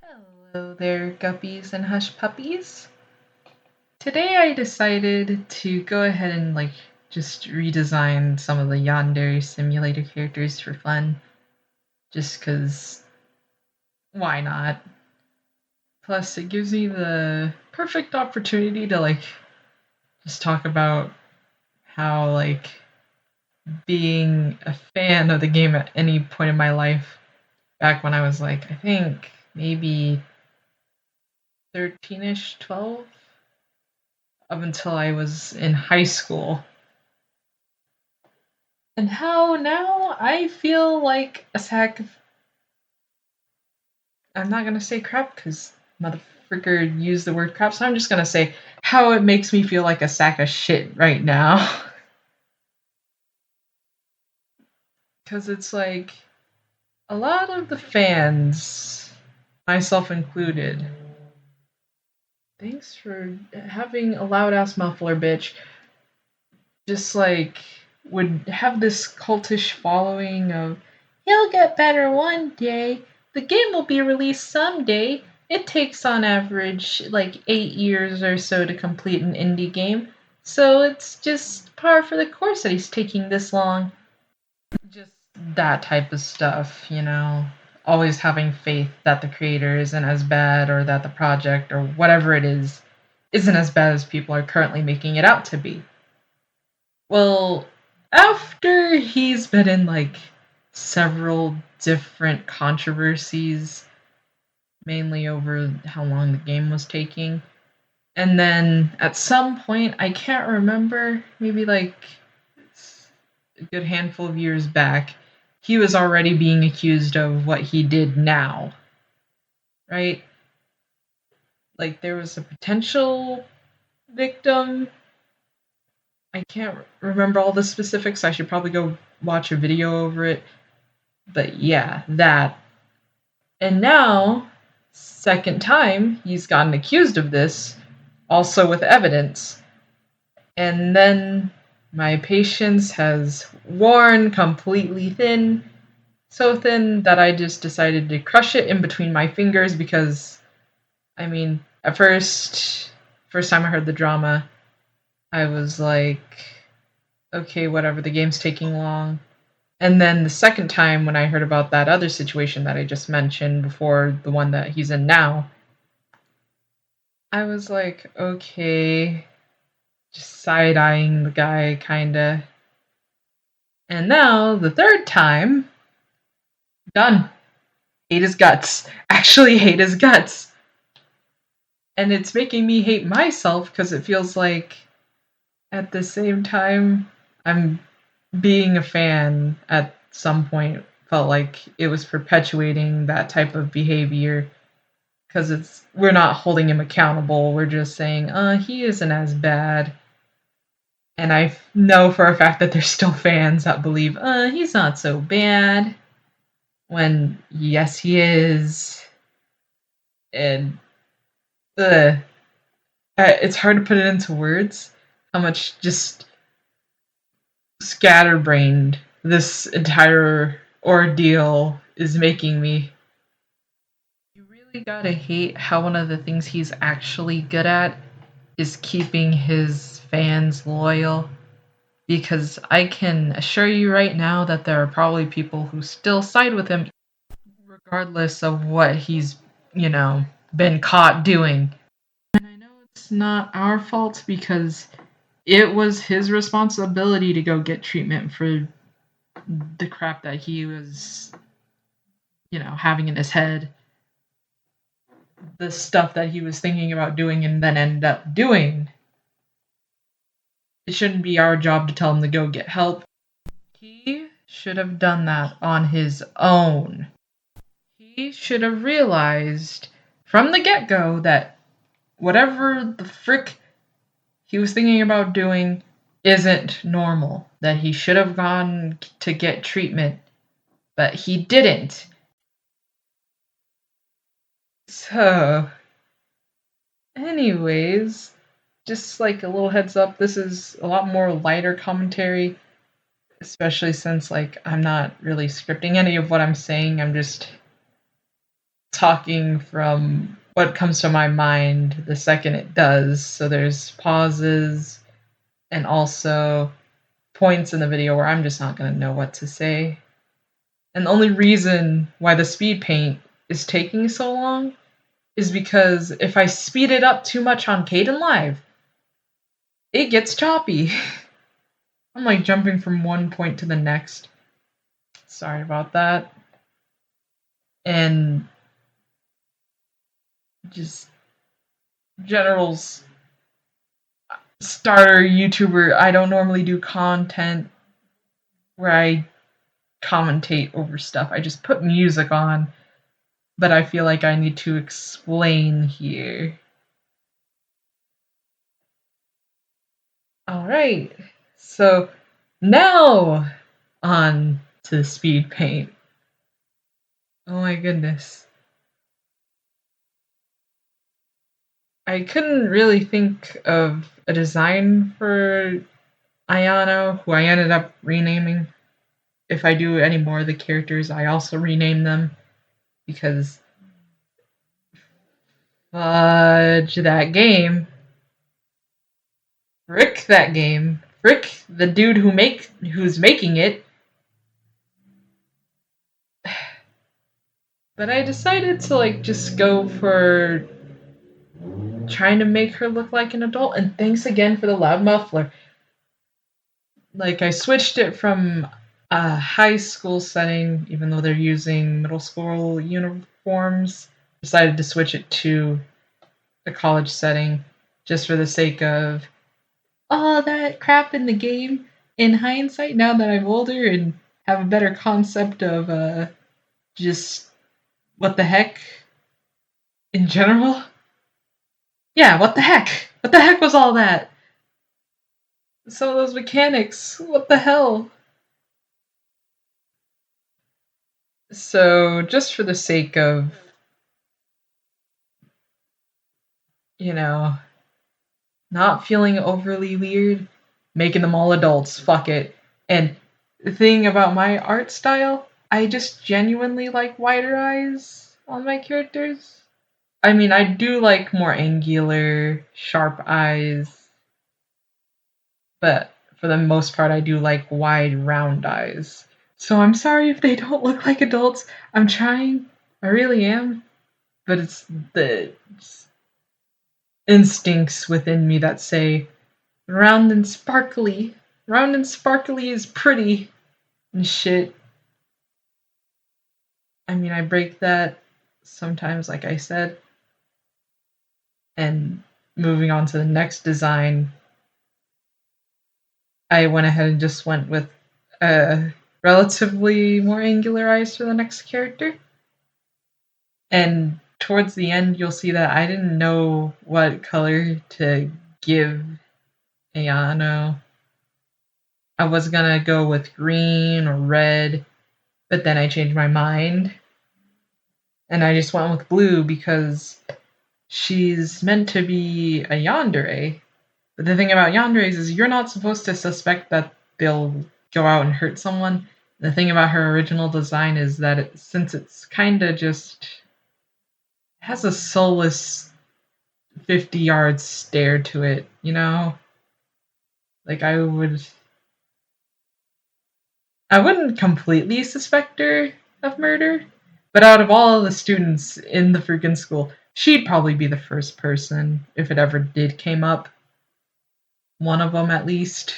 Hello there, guppies and hush puppies. Today I decided to go ahead and just redesign some of the Yandere Simulator characters for fun. Just cause why not? Plus it gives me the perfect opportunity to just talk about how being a fan of the game at any point in my life back when I was I think maybe 13ish, 12 up until I was in high school. And how now I feel like a sack of. I'm not gonna say crap because motherfucker used the word crap, so I'm just gonna say how it makes me feel like a sack of shit right now. Because it's a lot of the fans, myself included, thanks for having a loud ass muffler, bitch, just would have this cultish following of he'll get better one day. The game will be released someday. It takes on average 8 years or so to complete an indie game. So it's just par for the course that he's taking this long. Just that type of stuff, Always having faith that the creator isn't as bad or that the project or whatever it is isn't as bad as people are currently making it out to be. Well, after he's been in several different controversies, mainly over how long the game was taking, and then at some point, I can't remember, maybe a good handful of years back, he was already being accused of what he did now, right? There was a potential victim. I can't remember all the specifics. I should probably go watch a video over it. But yeah, that. And now, second time, he's gotten accused of this, also with evidence. And then my patience has worn completely thin. So thin that I just decided to crush it in between my fingers because, at first time I heard the drama, I was okay, whatever, the game's taking long. And then the second time when I heard about that other situation that I just mentioned before the one that he's in now, I was okay, just side-eyeing the guy, kinda. And now, the third time, done. Hate his guts. Actually hate his guts. And it's making me hate myself because it feels like at the same time I'm being a fan at some point felt like it was perpetuating that type of behavior because we're not holding him accountable. We're just saying, he isn't as bad. And I know for a fact that there's still fans that believe, he's not so bad. When, yes, he is. And, it's hard to put it into words how much just scatterbrained this entire ordeal is making me. You really gotta hate how one of the things he's actually good at is keeping his fans loyal. Because I can assure you right now that there are probably people who still side with him regardless of what he's, been caught doing. And I know it's not our fault because it was his responsibility to go get treatment for the crap that he was, having in his head. The stuff that he was thinking about doing and then ended up doing. It shouldn't be our job to tell him to go get help. He should have done that on his own. He should have realized from the get-go that whatever the frick he was thinking about doing isn't normal. That he should have gone to get treatment, but he didn't. So, anyways, just a little heads up, this is a lot more lighter commentary, especially since I'm not really scripting any of what I'm saying. I'm just talking from what comes to my mind the second it does. So there's pauses and also points in the video where I'm just not going to know what to say. And the only reason why the speed paint is taking so long is because if I speed it up too much on Kdenlive, it gets choppy. I'm like jumping from one point to the next. Sorry about that. And just general's starter YouTuber. I don't normally do content where I commentate over stuff. I just put music on, but I feel like I need to explain here. Alright, so now on to the speed paint. Oh my goodness. I couldn't really think of a design for Ayano, who I ended up renaming. If I do any more of the characters, I also rename them because fudge that game. Frick that game. Frick the dude who's making it. But I decided to just go for trying to make her look like an adult, and thanks again for the loud muffler. I switched it from a high school setting, even though they're using middle school uniforms. Decided to switch it to a college setting just for the sake of all that crap in the game. In hindsight, now that I'm older and have a better concept of just what the heck in general. Yeah, what the heck? What the heck was all that? Some of those mechanics, what the hell? So, just for the sake of, not feeling overly weird, making them all adults, fuck it. And the thing about my art style, I just genuinely like wider eyes on my characters. I mean, I do like more angular, sharp eyes, but for the most part, I do like wide, round eyes. So I'm sorry if they don't look like adults. I'm trying. I really am. But it's the instincts within me that say round and sparkly. Round and sparkly is pretty and shit. I mean, I break that sometimes, like I said. And moving on to the next design, I went ahead and just went with relatively more angular eyes for the next character. And towards the end, you'll see that I didn't know what color to give Ayano. I was gonna go with green or red, but then I changed my mind. And I just went with blue because she's meant to be a yandere. But the thing about yanderes is you're not supposed to suspect that they'll go out and hurt someone. The thing about her original design is that since it's kind of just has a soulless 50-yard stare to it, I wouldn't completely suspect her of murder, but out of all of the students in the freaking school, she'd probably be the first person, if it ever did came up. One of them at least.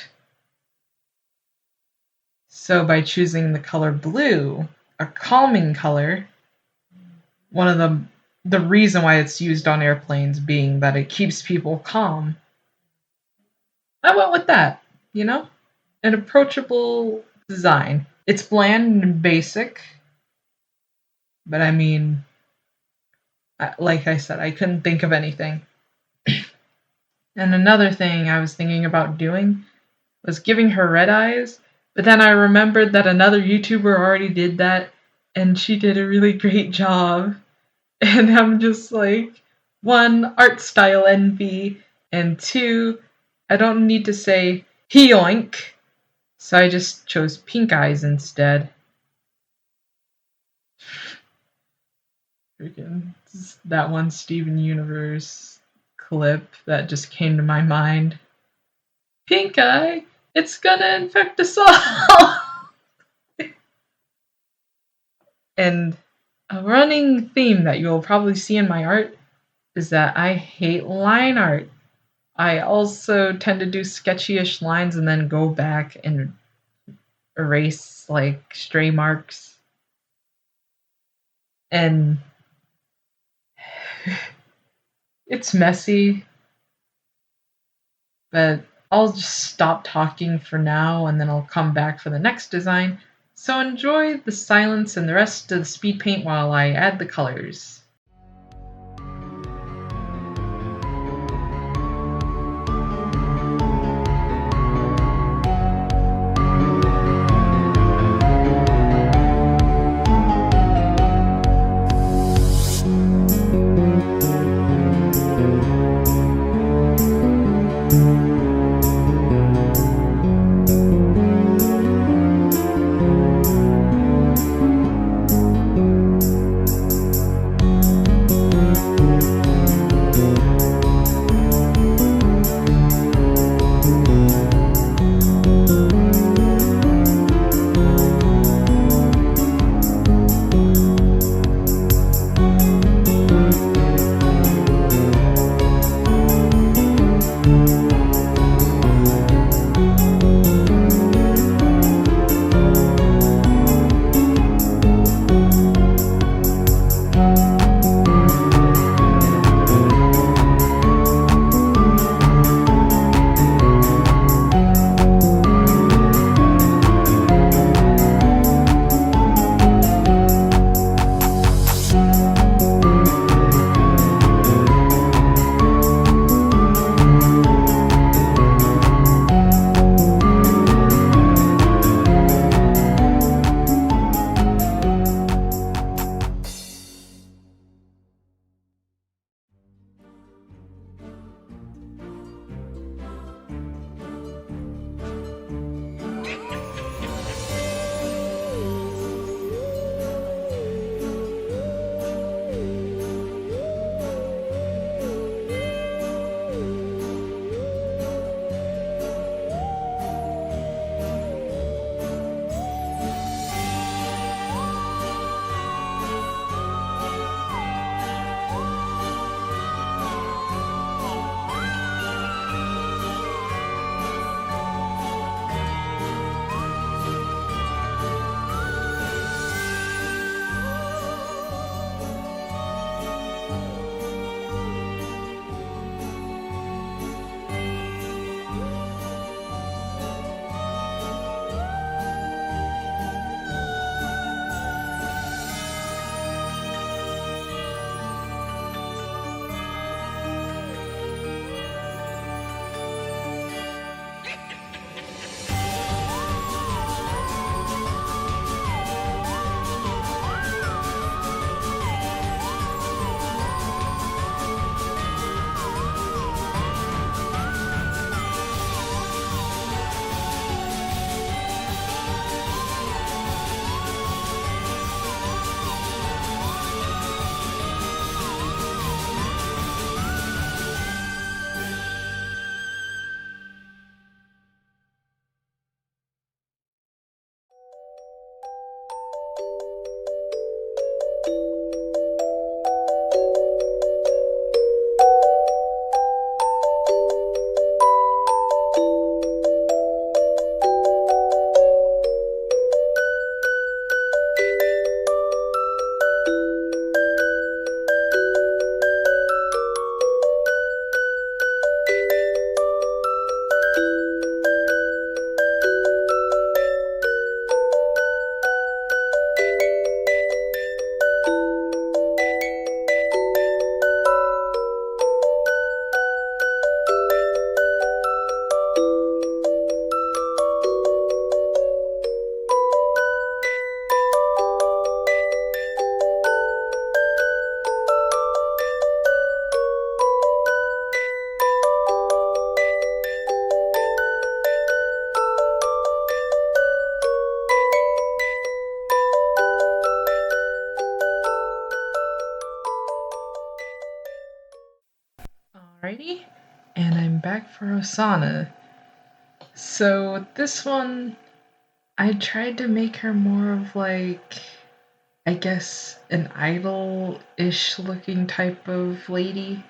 So by choosing the color blue, a calming color, one of the reason why it's used on airplanes being that it keeps people calm, I went with that, An approachable design. It's bland and basic, but I mean, like I said, I couldn't think of anything. And another thing I was thinking about doing was giving her red eyes, but then I remembered that another YouTuber already did that, and she did a really great job. And I'm just like, one, art style envy, and two, I don't need to say he-oink, so I just chose pink eyes instead. Freaking that one Steven Universe clip that just came to my mind. Pink eye, it's gonna infect us all. And a running theme that you'll probably see in my art is that I hate line art. I also tend to do sketchy-ish lines and then go back and erase like stray marks. And it's messy, but I'll just stop talking for now and then I'll come back for the next design. So enjoy the silence and the rest of the speed paint while I add the colors. Alrighty, and I'm back for Osana. So this one, I tried to make her more of like, I guess, an idol-ish looking type of lady.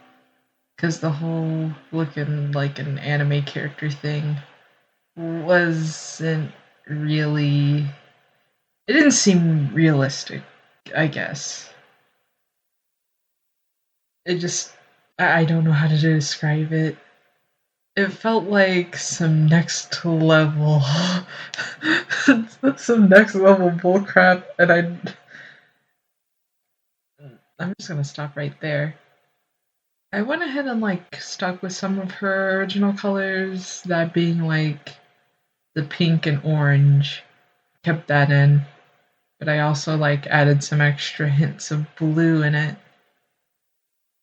Because the whole looking like an anime character thing wasn't really. It didn't seem realistic, I guess. It just. I don't know how to describe it. It felt like some next level. some next level bullcrap, and I'm just gonna stop right there. I went ahead and like stuck with some of her original colors, that being like the pink and orange. Kept that in, but I also like added some extra hints of blue in it,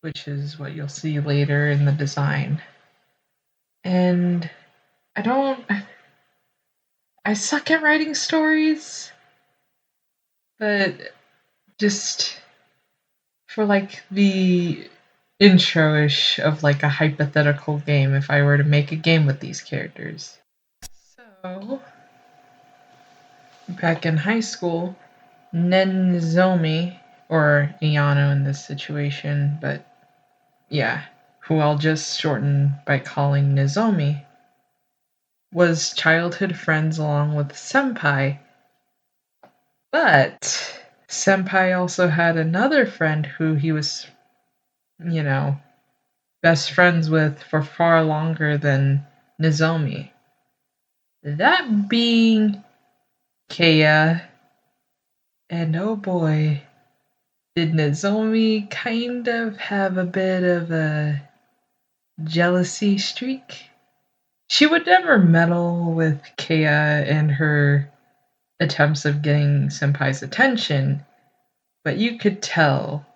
which is what you'll see later in the design. And I don't. I suck at writing stories, but just for like the intro-ish of like a hypothetical game if I were to make a game with these characters. So back in high school, Nenzomi, or Iyano in this situation, but yeah, who I'll just shorten by calling Nozomi, was childhood friends along with Senpai. But Senpai also had another friend who he was, best friends with for far longer than Nozomi. That being Keiya, and oh boy, did Nozomi kind of have a bit of a jealousy streak. She would never meddle with Keiya in her attempts of getting Senpai's attention, but you could tell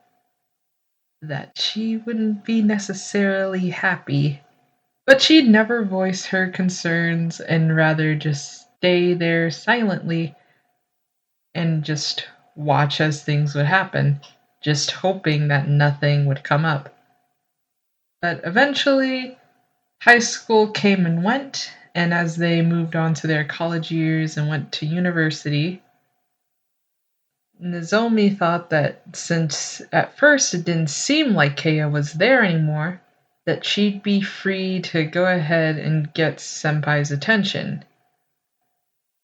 that she wouldn't be necessarily happy. But she'd never voice her concerns and rather just stay there silently and just watch as things would happen, just hoping that nothing would come up. But eventually, high school came and went, and as they moved on to their college years and went to university, Nozomi thought that since at first it didn't seem like Keiya was there anymore, that she'd be free to go ahead and get Senpai's attention.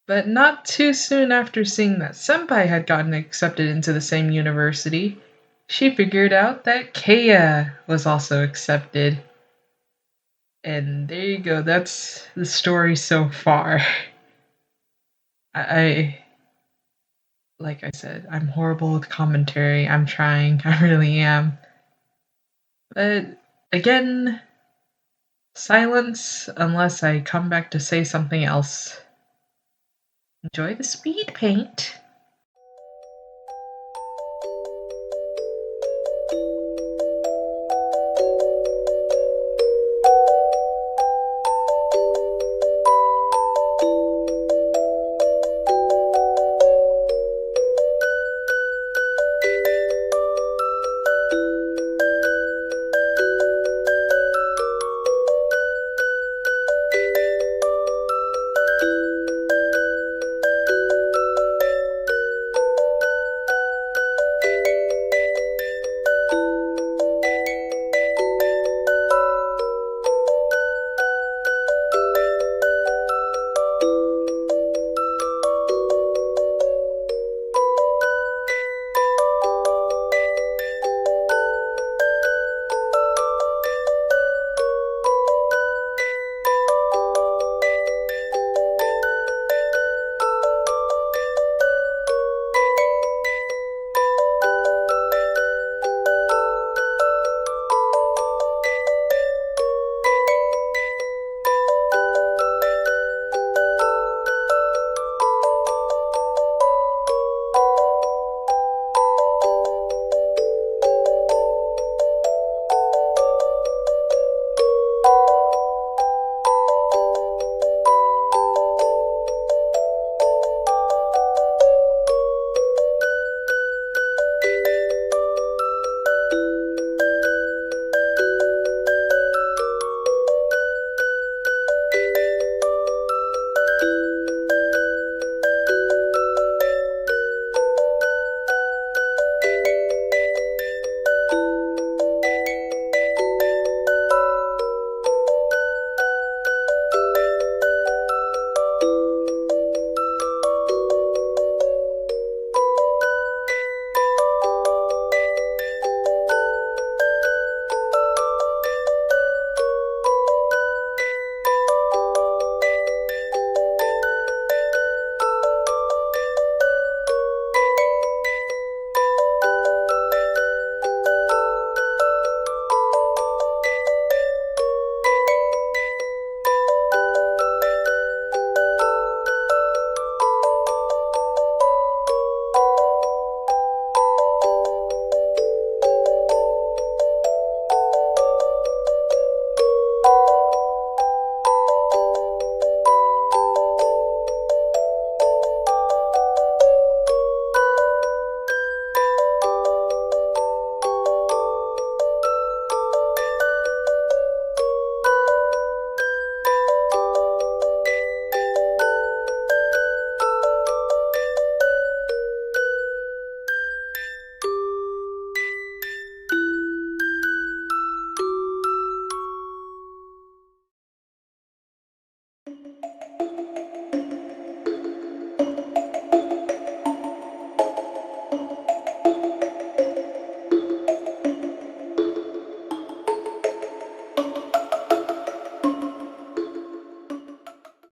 But not too soon after seeing that Senpai had gotten accepted into the same university, she figured out that Keiya was also accepted. And there you go, that's the story so far. I like I said, I'm horrible with commentary. I'm trying, I really am. But again, silence unless I come back to say something else. Enjoy the speed paint.